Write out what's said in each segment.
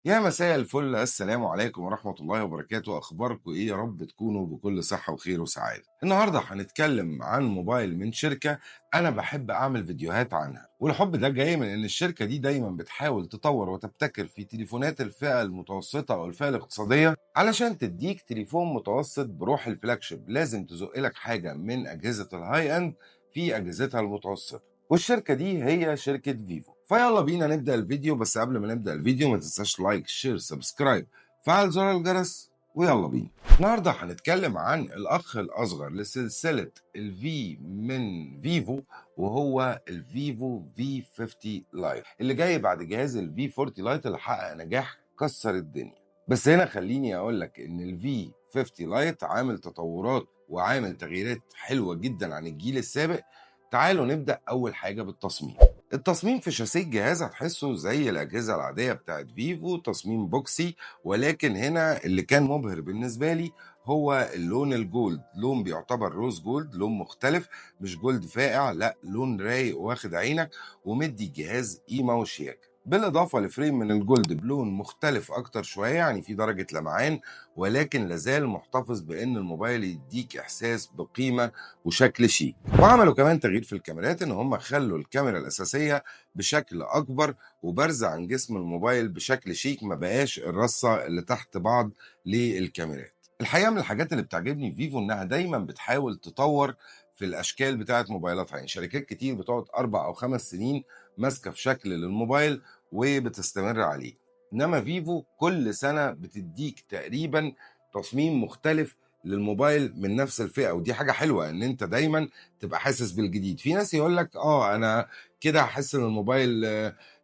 يا مساء الفل، السلام عليكم ورحمة الله وبركاته. أخباركم إيه؟ يا رب تكونوا بكل صحة وخير وسعادة. النهاردة هنتكلم عن موبايل من شركة أنا بحب أعمل فيديوهات عنها، والحب ده جاي من إن الشركة دي دايما بتحاول تطور وتبتكر في تليفونات الفئة المتوسطة أو الفئة الاقتصادية علشان تديك تليفون متوسط بروح الفلاجشيب. لازم تزق لك حاجة من أجهزة الهاي إند في أجهزتها المتوسطة، والشركة دي هي شركة فيفو. فيلا بينا نبدأ الفيديو، بس قبل ما نبدأ الفيديو ما تنساش لايك شير سبسكرايب فعل زر الجرس ويلا بينا. النهارده هنتكلم عن الأخ الأصغر لسلسلة الفي من فيفو، وهو الفيفو في 50 لايت اللي جاي بعد جهاز الفي 40 لايت اللي حقق نجاح كسر الدنيا. بس هنا خليني أقول لك إن الفي 50 لايت عامل تطورات وعامل تغييرات حلوة جدا عن الجيل السابق. تعالوا نبدأ أول حاجة بالتصميم. التصميم في شاسيه الجهاز هتحسه زي الأجهزة العادية بتاعت فيفو، تصميم بوكسي، ولكن هنا اللي كان مبهر بالنسبة لي هو اللون الجولد. لون بيعتبر روز جولد، لون مختلف، مش جولد فاقع، لا لون رايق واخد عينك ومدي الجهاز قيمة وشياكة. بالإضافة لفريم من الجولد بلون مختلف أكتر شوية، يعني في درجة لمعان، ولكن لازال محتفظ بأن الموبايل يديك إحساس بقيمة وشكل شيك. وعملوا كمان تغيير في الكاميرات، ان هم خلوا الكاميرا الاساسيه بشكل اكبر وبارزه عن جسم الموبايل بشكل شيك، ما بقاش الرصه اللي تحت بعض للكاميرات. الحقيقه من الحاجات اللي بتعجبني في فيفو انها دايما بتحاول تطور في الاشكال بتاعه موبايلاتها. يعني شركات كتير بتقعد 4 أو 5 سنين ماسكه في شكل للموبايل وبتستمر عليه، انما فيفو كل سنه بتديك تقريبا تصميم مختلف للموبايل من نفس الفئه، ودي حاجه حلوه ان انت دايما تبقى حاسس بالجديد. في ناس يقول لك انا كده هحس ان الموبايل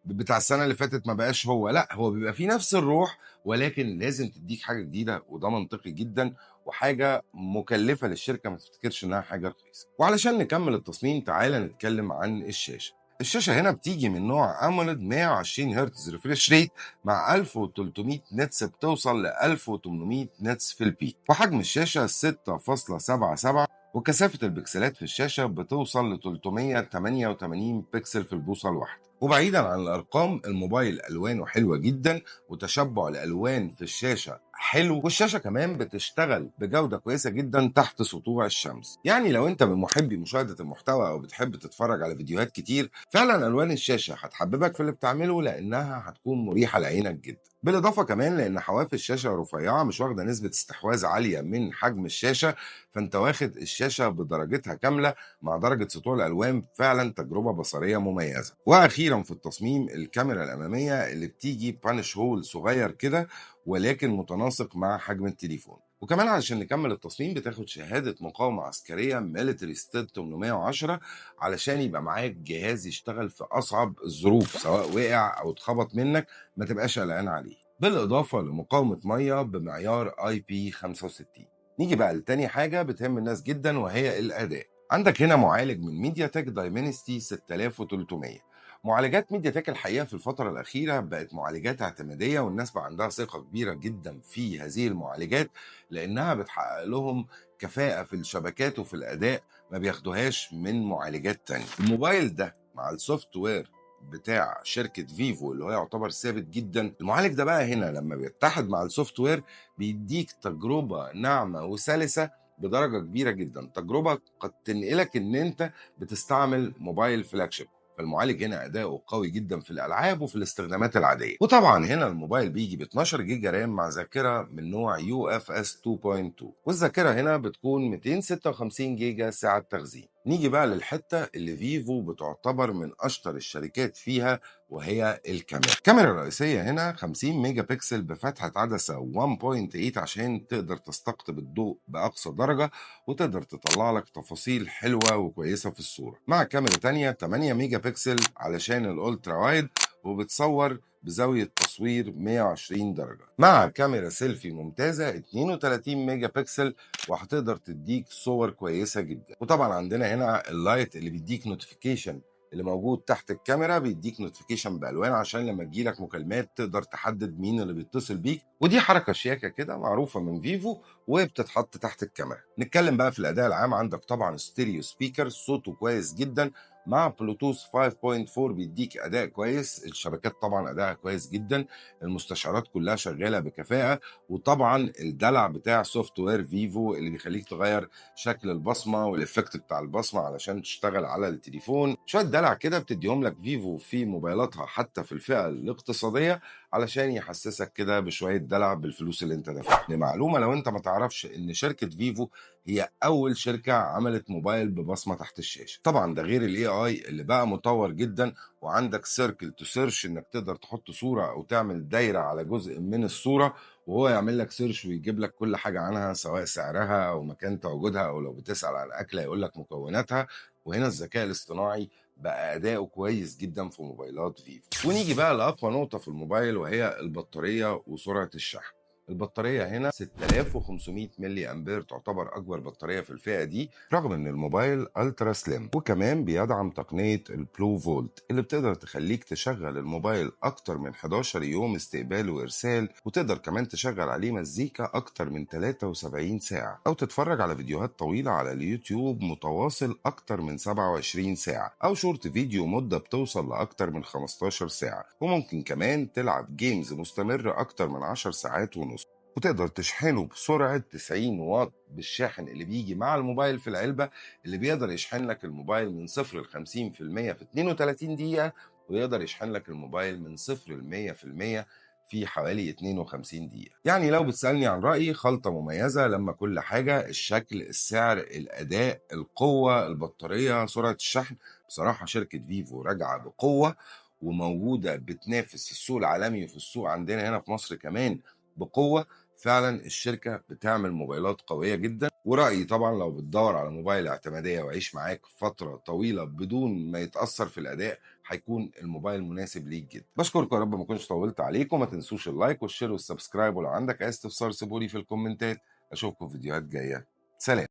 بتاع السنه اللي فاتت ما بقاش هو، لا هو بيبقى فيه نفس الروح، ولكن لازم تديك حاجه جديده، وده منطقي جدا وحاجه مكلفه للشركه، ما تفتكرش انها حاجه رخيصه. وعلشان نكمل التصميم تعالى نتكلم عن الشاشه. الشاشه هنا بتيجي من نوع اموليد 120 هرتز ريفريش ريت مع 1300 نتس، بتوصل ل 1800 نتس في البيك، وحجم الشاشه 6.77، وكثافة البكسلات في الشاشة بتوصل ل 388 بكسل في البوصة الواحدة. وبعيدا عن الأرقام، الموبايل ألوانه حلوة جدا، وتشبع الألوان في الشاشة حلو، والشاشة كمان بتشتغل بجودة كويسة جدا تحت سطوع الشمس. يعني لو انت من محبي مشاهدة المحتوى أو بتحب تتفرج على فيديوهات كتير، فعلا ألوان الشاشة هتحببك في اللي بتعمله لأنها هتكون مريحة لعينك جدا. بالإضافة كمان لأن حواف الشاشة رفيعة، مش واخدة نسبة استحواذ عالية من حجم الشاشة، فانت واخد الشاشه بدرجتها كامله مع درجه سطوع الالوان. فعلا تجربه بصريه مميزه. واخيرا في التصميم، الكاميرا الاماميه اللي بتيجي بانش هول صغير كده ولكن متناسق مع حجم التليفون. وكمان علشان نكمل التصميم بتاخد شهاده مقاومه عسكريه ميليتري ستيل 810 علشان يبقى معاك جهاز يشتغل في اصعب الظروف، سواء وقع او اتخبط منك ما تبقاش قلقان عليه. بالاضافه لمقاومه ميه بمعيار اي بي 65. نيجي بقى لتاني حاجة بتهم الناس جدا وهي الأداء. عندك هنا معالج من ميديا تك دايمنستي 6300. معالجات ميديا تك الحقيقة في الفترة الأخيرة بقت معالجات اعتمادية، والناس بقى عندها ثقة كبيرة جدا في هذه المعالجات لأنها بتحقق لهم كفاءة في الشبكات وفي الأداء ما بياخدوهاش من معالجات تانية. الموبايل ده مع السوفت وير بتاع شركة فيفو اللي هو يعتبر ثابت جدا، المعالج ده بقى هنا لما بيتحد مع السوفت وير بيديك تجربة ناعمة وسلسة بدرجة كبيرة جدا، تجربة قد تنقلك ان انت بتستعمل موبايل فلاجشيب. فالمعالج هنا اداؤه قوي جدا في الالعاب وفي الاستخدامات العاديه. وطبعا هنا الموبايل بيجي ب 12 جيجا رام مع ذاكره من نوع يو اف اس 2.2، والذاكره هنا بتكون 256 جيجا سعه تخزين. نيجي بقى للحته اللي فيفو بتعتبر من اشطر الشركات فيها، وهي الكاميرا الرئيسية هنا 50 ميجا بكسل بفتحة عدسة 1.8 عشان تقدر تستقطب الضوء بأقصى درجة وتقدر تطلع لك تفاصيل حلوة وكويسة في الصورة، مع كاميرا تانية 8 ميجا بكسل علشان الألترا وايد وبتصور بزاوية تصوير 120 درجة، مع كاميرا سيلفي ممتازة 32 ميجا بكسل وهتقدر تديك صور كويسة جدا. وطبعا عندنا هنا اللايت اللي بيديك نوتيفيكيشن اللي موجود تحت الكاميرا، بيديك نوتيفيكيشن بالوان عشان لما تجيلك مكالمات تقدر تحدد مين اللي بيتصل بيك، ودي حركه شياكه كده معروفه من فيفو وبتتحط تحت الكاميرا. نتكلم بقى في الاداء العام. عندك طبعا ستيريو سبيكر صوته كويس جدا مع بلوتوث 5.4 بيديك اداء كويس، الشبكات طبعا ادائها كويس جدا، المستشعرات كلها شغاله بكفاءه، وطبعا الدلع بتاع سوفت وير فيفو اللي بيخليك تغير شكل البصمه والافكت بتاع البصمه علشان تشتغل على التليفون. شويه دلع كده بتديهم لك فيفو في موبايلاتها حتى في الفئه الاقتصاديه علشان يحسسك كده بشويه دلع بالفلوس اللي انت دافعها. لمعلومه لو انت ما تعرفش، ان شركه فيفو هي اول شركه عملت موبايل ببصمه تحت الشاشه. طبعا ده غير الاي اي اللي بقى مطور جدا، وعندك سيركل تو سيرش انك تقدر تحط صوره او تعمل دايره على جزء من الصوره وهو يعمل لك سيرش ويجيب لك كل حاجه عنها، سواء سعرها او مكان تواجدها، او لو بتسال عن اكله يقول لك مكوناتها. وهنا الذكاء الاصطناعي بقى اداؤه كويس جدا في موبايلات فيفو. ونيجي بقى لاقوى نقطه في الموبايل، وهي البطاريه وسرعه الشحن. البطارية هنا 6500 ملي أمبير، تعتبر أكبر بطارية في الفئة دي، رغم إن الموبايل ألترا سليم. وكمان بيدعم تقنية البلو فولت اللي بتقدر تخليك تشغل الموبايل أكتر من 11 يوم استقبال وإرسال، وتقدر كمان تشغل عليه مزيكا أكتر من 73 ساعة، أو تتفرج على فيديوهات طويلة على اليوتيوب متواصل أكتر من 27 ساعة، أو شورت فيديو مدة بتوصل لأكتر من 15 ساعة. وممكن كمان تلعب جيمز مستمرة أكتر من 10 ساعات ونص. وتقدر تشحنه بسرعة 90 واط بالشاحن اللي بيجي مع الموبايل في العلبة، اللي بيقدر يشحن لك الموبايل من 0 ل 50% في 32 دقيقة، ويقدر يشحن لك الموبايل من 0 ل 100% في حوالي 52 دقيقة. يعني لو بتسألني عن رأيي، خلطة مميزة لما كل حاجة: الشكل، السعر، الأداء، القوة، البطارية، سرعة الشحن. بصراحة شركة فيفو راجعة بقوة، وموجودة بتنافس في السوق العالمي وفي السوق عندنا هنا في مصر كمان بقوة. فعلا الشركة بتعمل موبايلات قوية جدا. ورأيي طبعا لو بتدور على موبايل اعتمادية ويعيش معاك فترة طويلة بدون ما يتأثر في الأداء، هيكون الموبايل مناسب ليك جدا. بشكركم، يا رب ما كنتش طولت عليكم. ما تنسوش اللايك والشير والسبسكرايب، ولو عندك اي استفسار سيبولي في الكومنتات. اشوفكم في فيديوهات جاية. سلام.